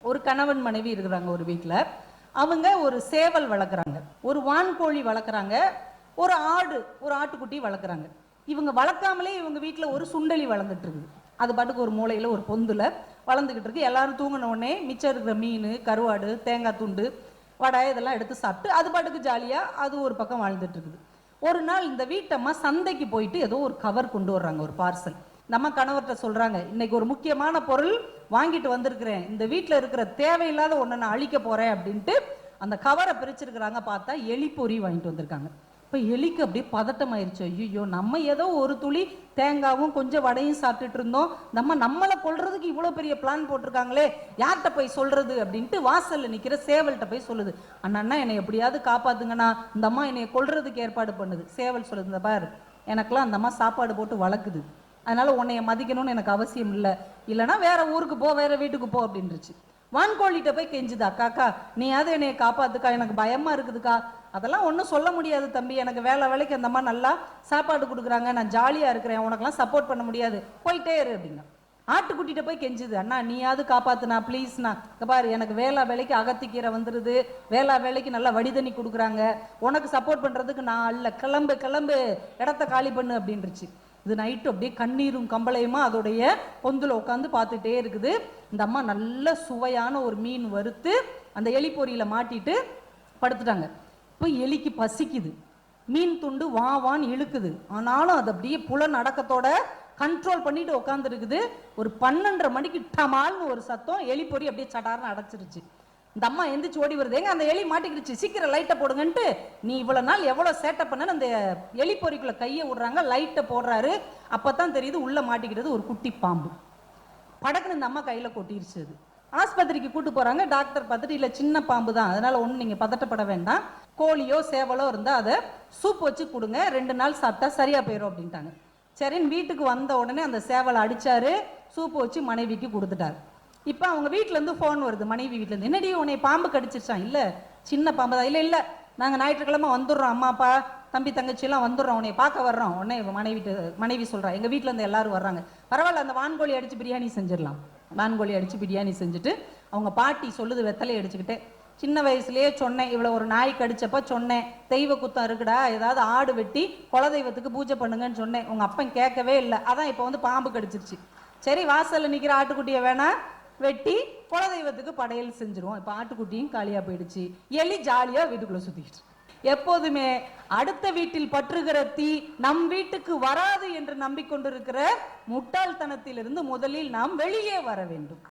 ஒரு கணவன் மனைவி இருக்கிறாங்க ஒரு வீட்டில். அவங்க ஒரு சேவல் வளர்க்குறாங்க, ஒரு வான்கோழி வளர்க்குறாங்க, ஒரு ஆட்டுக்குட்டி வளர்க்குறாங்க. இவங்க வளர்க்காமலே இவங்க வீட்டில் ஒரு சுண்டலி வளர்ந்துட்டு இருக்குது. அது பாட்டுக்கு ஒரு மூலையில் ஒரு பொந்துல வளர்ந்துக்கிட்டு இருக்கு. எல்லாரும் தூங்கின உடனே மிச்சம் இருக்கிற மீன், கருவாடு, தேங்காய் துண்டு, வடை இதெல்லாம் எடுத்து சாப்பிட்டு அது பாட்டுக்கு ஜாலியாக அது ஒரு பக்கம் வாழ்ந்துட்டு இருக்குது. ஒரு நாள் இந்த வீட்டம்மா சந்தைக்கு போயிட்டு ஏதோ ஒரு கவர் கொண்டு வர்றாங்க, ஒரு பார்சல். நம்ம கணவர்கிட்ட சொல்றாங்க, இன்னைக்கு ஒரு முக்கியமான பொருள் வாங்கிட்டு வந்திருக்கிறேன், இந்த வீட்டில் இருக்கிற தேவையில்லாத ஒன்றை நான் அழிக்க போறேன் அப்படின்ட்டு அந்த கவரை பிரிச்சிருக்கிறாங்க. பார்த்தா எலி பொறி வாங்கிட்டு வந்திருக்காங்க. இப்போ எலிக்கு அப்படியே பதட்டம் ஆயிடுச்சு. ஐயோ, நம்ம ஏதோ ஒரு துளி தேங்காவும் கொஞ்சம் வடையும் சாப்பிட்டுட்டு இருந்தோம், நம்மளை கொல்றதுக்கு இவ்வளோ பெரிய பிளான் போட்டிருக்காங்களே, யார்கிட்ட போய் சொல்றது அப்படின்ட்டு வாசல்ல நிற்கிற சேவல்கிட்ட போய் சொல்லுது. அண்ணா என்னை எப்படியாவது காப்பாத்துங்கண்ணா, இந்த அம்மா என்னை கொல்றதுக்கு ஏற்பாடு பண்ணுது. சேவல் சொல்லுது, இந்த பாரு, எனக்கெல்லாம் அந்த அம்மா சாப்பாடு போட்டு வளர்க்குது, அதனால உன்னைய மதிக்கணும்னு எனக்கு அவசியம் இல்லை, இல்லைன்னா வேற ஊருக்கு போ, வேற வீட்டுக்கு போ அப்படின்றுச்சு. வான்கோழிட்ட போய் கெஞ்சுது, அக்காக்கா நீயாவது என்னைய காப்பாத்துக்கா, எனக்கு பயமா இருக்குதுக்கா. அதெல்லாம் ஒன்றும் சொல்ல முடியாது தம்பி, எனக்கு வேலைக்கு அந்த மாதிரி நல்லா சாப்பாடு கொடுக்குறாங்க, நான் ஜாலியாக இருக்கிறேன், உனக்கெல்லாம் சப்போர்ட் பண்ண முடியாது, போயிட்டே இரு அப்படின்னா. ஆட்டுக்குட்டிகிட்ட போய் கெஞ்சுது, அண்ணா நீயாவது காப்பாத்துனா ப்ளீஸ்ண்ணா, பாரு எனக்கு வேலைக்கு அகத்திக்கீரை வந்துடுது, வேலைக்கு நல்லா வடிதண்ணி கொடுக்குறாங்க, உனக்கு சப்போர்ட் பண்ணுறதுக்கு நான் இல்லை, கிளம்பு இடத்த காலி பண்ணு அப்படின்றுச்சு. இது நைட்டு அப்படியே கண்ணீரும் கம்பளையுமா அதோடைய பொந்துல உட்காந்து பார்த்துட்டே இருக்குது. இந்த அம்மா நல்ல சுவையான ஒரு மீன் வறுத்து அந்த எலி பொரியில மாட்டிட்டு படுத்துட்டாங்க. இப்போ எலிக்கு பசிக்குது, மீன் துண்டு வான்னு இழுக்குது, ஆனாலும் அது அப்படியே புலன் அடக்கத்தோட கண்ட்ரோல் பண்ணிட்டு உட்காந்து இருக்குது. ஒரு 12:30 மணிக்கு டமால்னு ஒரு சத்தம், எலி பொறி அப்படியே சடார்னு அடைச்சிருச்சு. இந்த அம்மா எந்திரிச்சு ஓடி வருது, எங்க அந்த எலி மாட்டிக்கிடுச்சு, சீக்கிரம் லைட்டை போடுங்கன்ட்டு. நீ இவ்வளவு நாள் எவ்வளவு சேட்டை பண்ண, அந்த எலி பொறிக்குள்ள கையை விடுறாங்க, லைட்டை போடுறாரு. அப்பதான் தெரியுது உள்ள மாட்டிக்கிட்டது ஒரு குட்டி பாம்பு. படக்குன்னு இந்த அம்மா கையில கொட்டிருச்சு. அது ஆஸ்பத்திரிக்கு கூட்டு போறாங்க. டாக்டர் பார்த்துட்டு, இல்ல சின்ன பாம்பு தான், அதனால ஒன்றும் நீங்க பதட்டப்பட வேண்டாம், கோழியோ சேவலோ இருந்தா அதை சூப் வச்சு கொடுங்க, 2 நாள் சாப்பிட்டா சரியா போயிடும் அப்படின்ட்டாங்க. சரின்னு வீட்டுக்கு வந்த உடனே அந்த சேவலை அடிச்சாரு, சூப்பு வச்சு மனைவிக்கு கொடுத்துட்டாரு. இப்போ அவங்க வீட்டிலேருந்து ஃபோன் வருது, மனைவி வீட்டிலேருந்து, என்னடி உன்னை பாம்பு கடிச்சிருச்சான்? இல்லை சின்ன பாம்பு தான். இல்லை நாங்கள் ஞாயிற்றுக்கிழமை வந்துடுறோம், அம்மா அப்பா தம்பி தங்கச்சியெல்லாம் வந்துடுறோம், உன்னை பார்க்க வர்றோம். உடனே மனைவி சொல்கிறா, எங்கள் வீட்டிலேருந்து எல்லாரும் வர்றாங்க, பரவாயில்ல அந்த வான்கோழி அடித்து பிரியாணி செஞ்சிடலாம். வான்கோழி அடித்து பிரியாணி செஞ்சுட்டு அவங்க பாட்டி சொல்லுது, வெத்தலையை அடிச்சுக்கிட்டே, சின்ன வயசுலேயே சொன்னேன், இவ்வளோ ஒரு நாய் கடிச்சப்ப சொன்னேன், தெய்வ குத்தம் இருக்குடா, ஏதாவது ஆடு வெட்டி குலதெய்வத்துக்கு பூஜை பண்ணுங்கன்னு சொன்னேன், உங்கள் அப்பன் கேட்கவே இல்லை, அதான் இப்போ வந்து பாம்பு கடிச்சிருச்சு. சரி வாசலில் நிற்கிற ஆட்டுக்குட்டியை வேணா வெட்டி குலதெய்வத்துக்கு படையல் செஞ்சிருவோம். இப்போ ஆட்டுக்குட்டியும் காலியா போயிடுச்சு, எலி ஜாலியா வீட்டுக்குள்ள சுத்திக்கிட்டு. எப்போதுமே அடுத்த வீட்டில் பற்றுகிற தீ நம் வீட்டுக்கு வராது என்று நம்பிக்கொண்டிருக்கிற முட்டாள்தனத்திலிருந்து முதலில் நாம் வெளியே வர வேண்டும்.